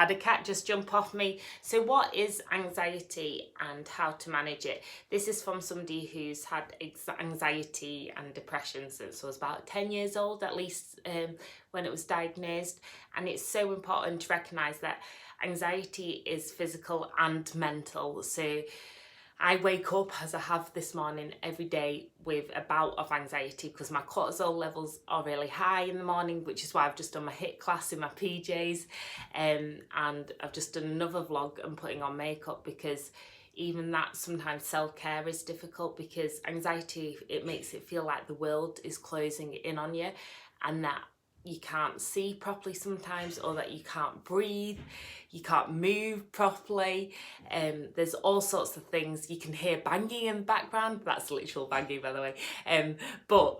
Had a cat just jump off me. So what is anxiety and how to manage it? This is from somebody who's had anxiety and depression since I was about 10 years old, at least when it was diagnosed. And it's so important to recognise that anxiety is physical and mental. So I wake up, as I have this morning, every day with a bout of anxiety because my cortisol levels are really high in the morning, which is why I've just done my HIIT class in my PJs, and I've just done another vlog and putting on makeup, because even that, sometimes self-care is difficult, because anxiety, it makes it feel like the world is closing in on you and that you can't see properly sometimes, or that you can't breathe, you can't move properly. There's all sorts of things. You can hear banging in the background. That's literal banging, by the way. But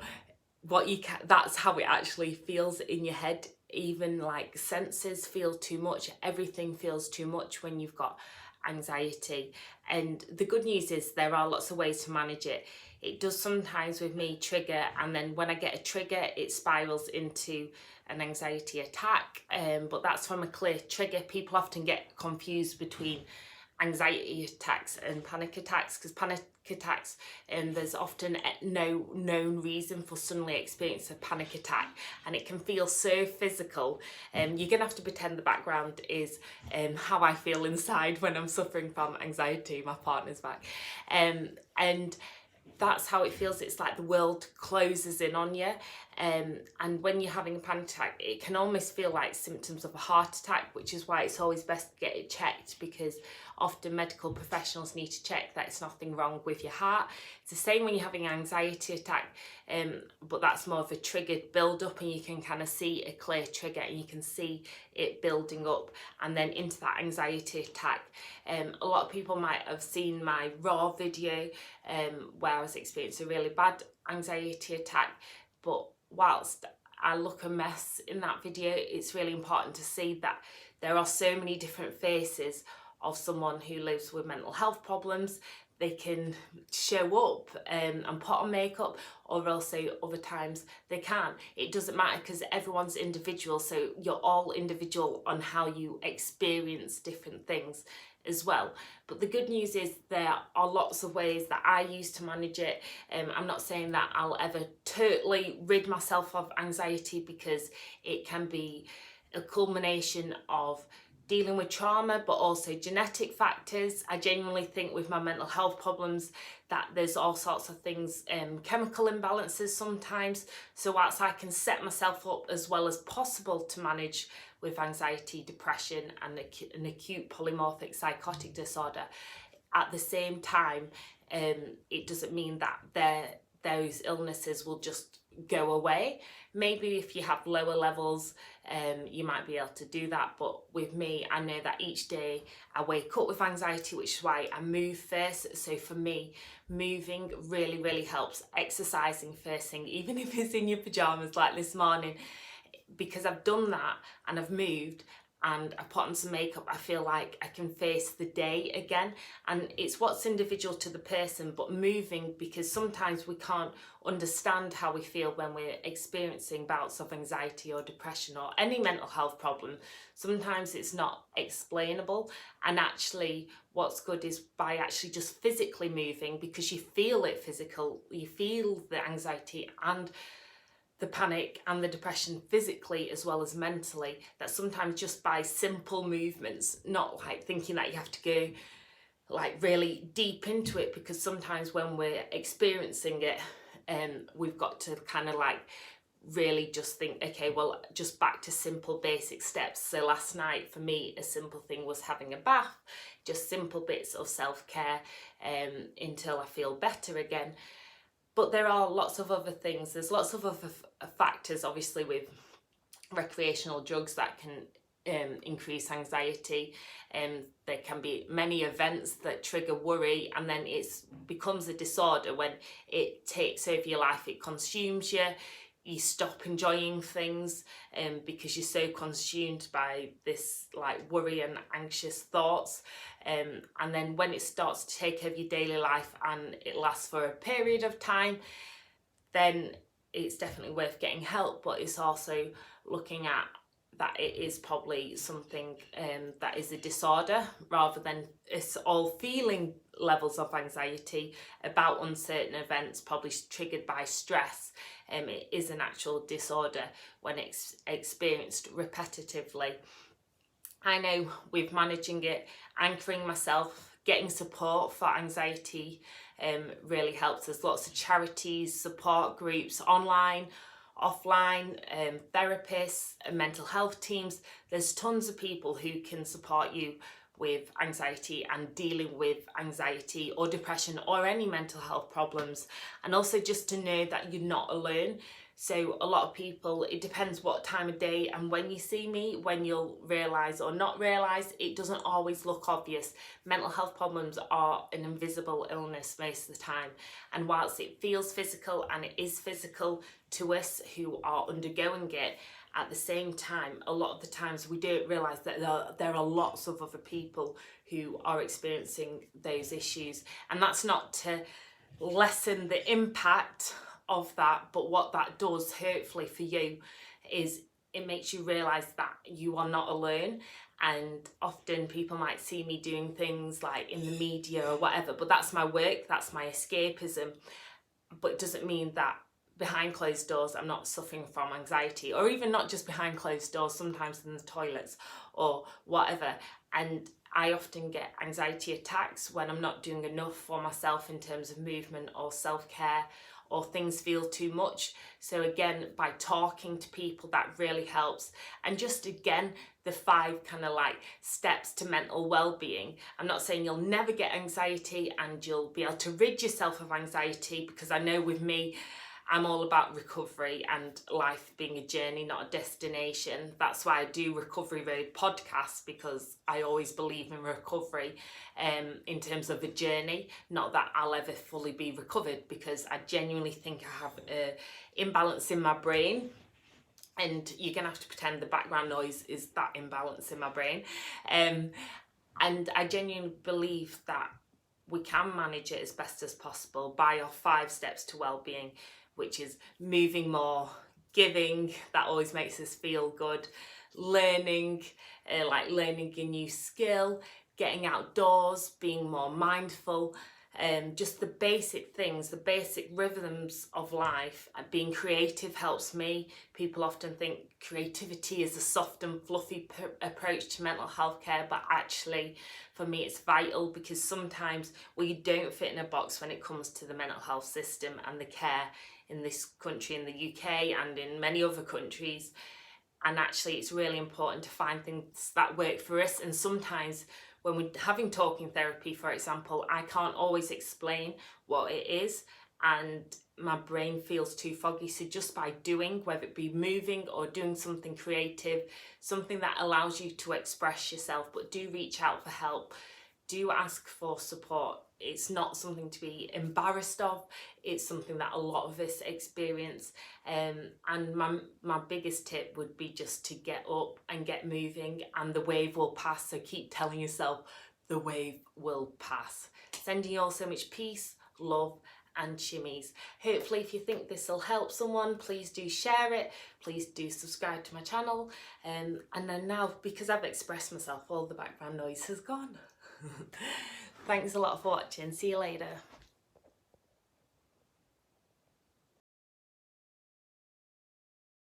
what you can, that's how it actually feels in your head. Even like senses feel too much. Everything feels too much when you've got anxiety. And the good news is there are lots of ways to manage it. It does sometimes with me trigger, and then when I get a trigger, it spirals into an anxiety attack. But that's from a clear trigger. People often get confused between anxiety attacks and panic attacks, because panic attacks, there's often no known reason for suddenly experiencing a panic attack, and it can feel so physical. You're gonna have to pretend the background is how I feel inside when I'm suffering from anxiety. My partner's back, and that's how it feels. It's like the world closes in on you. And when you're having a panic attack, it can almost feel like symptoms of a heart attack, which is why it's always best to get it checked, because often medical professionals need to check that it's nothing wrong with your heart. It's the same when you're having an anxiety attack, but that's more of a triggered build up, and you can kind of see a clear trigger and you can see it building up and then into that anxiety attack. A lot of people might have seen my raw video where I was experiencing a really bad anxiety attack, but whilst I look a mess in that video, it's really important to see that there are so many different faces of someone who lives with mental health problems. They can show up and put on makeup, or also other times they can't. It doesn't matter, because everyone's individual, so you're all individual on how you experience different things as well. But the good news is there are lots of ways that I use to manage it. I'm not saying that I'll ever totally rid myself of anxiety, because it can be a culmination of dealing with trauma, but also genetic factors. I genuinely think with my mental health problems that there's all sorts of things, chemical imbalances sometimes. So whilst I can set myself up as well as possible to manage with anxiety, depression and an acute polymorphic psychotic disorder, at the same time, it doesn't mean that those illnesses will just go away. Maybe if you have lower levels, you might be able to do that, but with me, I know that each day I wake up with anxiety, which is why I move first. So for me, moving really helps. Exercising first thing, even if it's in your pajamas like this morning, because I've done that and I've moved and I put on some makeup, I feel like I can face the day again. And it's what's individual to the person, but moving, because sometimes we can't understand how we feel when we're experiencing bouts of anxiety or depression or any mental health problem. Sometimes it's not explainable, and actually what's good is by actually just physically moving, because you feel it physical, you feel the anxiety and the panic and the depression physically as well as mentally, that sometimes just by simple movements, not like thinking that you have to go like really deep into it, because sometimes when we're experiencing it, we've got to kind of like really just think, okay, well, just back to simple basic steps. So last night for me, a simple thing was having a bath, just simple bits of self-care until I feel better again. But there are lots of other things. There's lots of other factors, obviously, with recreational drugs that can increase anxiety. There can be many events that trigger worry, and then it becomes a disorder when it takes over your life, it consumes you. You stop enjoying things because you're so consumed by this like worry and anxious thoughts, and then when it starts to take over your daily life and it lasts for a period of time, then it's definitely worth getting help. But it's also looking at that it is probably something that is a disorder, rather than it's all feeling levels of anxiety about uncertain events, probably triggered by stress. It is an actual disorder when it's experienced repetitively. I know with managing it, anchoring myself, getting support for anxiety really helps. There's lots of charities, support groups, online, offline, therapists, and mental health teams. There's tons of people who can support you with anxiety and dealing with anxiety or depression or any mental health problems. And also just to know that you're not alone. So a lot of people, it depends what time of day and when you see me, when you'll realise or not realise. It doesn't always look obvious. Mental health problems are an invisible illness most of the time. And whilst it feels physical, and it is physical to us who are undergoing it, at the same time, a lot of the times we don't realise that there are lots of other people who are experiencing those issues. And that's not to lessen the impact of that, but what that does, hopefully for you, is it makes you realise that you are not alone. And often people might see me doing things like in the media or whatever, but that's my work, that's my escapism. But it doesn't mean that behind closed doors I'm not suffering from anxiety, or even not just behind closed doors, sometimes in the toilets or whatever. And I often get anxiety attacks when I'm not doing enough for myself in terms of movement or self-care, or things feel too much. So again, by talking to people, that really helps. And just again, the 5 kind of like steps to mental well-being. I'm not saying you'll never get anxiety and you'll be able to rid yourself of anxiety, because I know with me, I'm all about recovery and life being a journey, not a destination. That's why I do Recovery Road podcasts, because I always believe in recovery in terms of a journey, not that I'll ever fully be recovered, because I genuinely think I have an imbalance in my brain. And you're going to have to pretend the background noise is that imbalance in my brain. And I genuinely believe that we can manage it as best as possible by our 5 steps to well-being, which is moving more, giving, that always makes us feel good, learning, like learning a new skill, getting outdoors, being more mindful, just the basic things, the basic rhythms of life. Being creative helps me. People often think creativity is a soft and fluffy approach to mental health care, but actually for me it's vital, because sometimes we don't fit in a box when it comes to the mental health system and the care in this country, in the UK and in many other countries. And actually it's really important to find things that work for us. And sometimes when we're having talking therapy, for example, I can't always explain what it is and my brain feels too foggy. So just by doing, whether it be moving or doing something creative, something that allows you to express yourself, but do reach out for help. Do ask for support. It's not something to be embarrassed of. It's something that a lot of us experience. And my biggest tip would be just to get up and get moving, and the wave will pass. So keep telling yourself the wave will pass. Sending you all so much peace, love, and shimmies. Hopefully if you think this will help someone, please do share it. Please do subscribe to my channel. And then now, because I've expressed myself, all the background noise has gone. Thanks a lot for watching. See you later.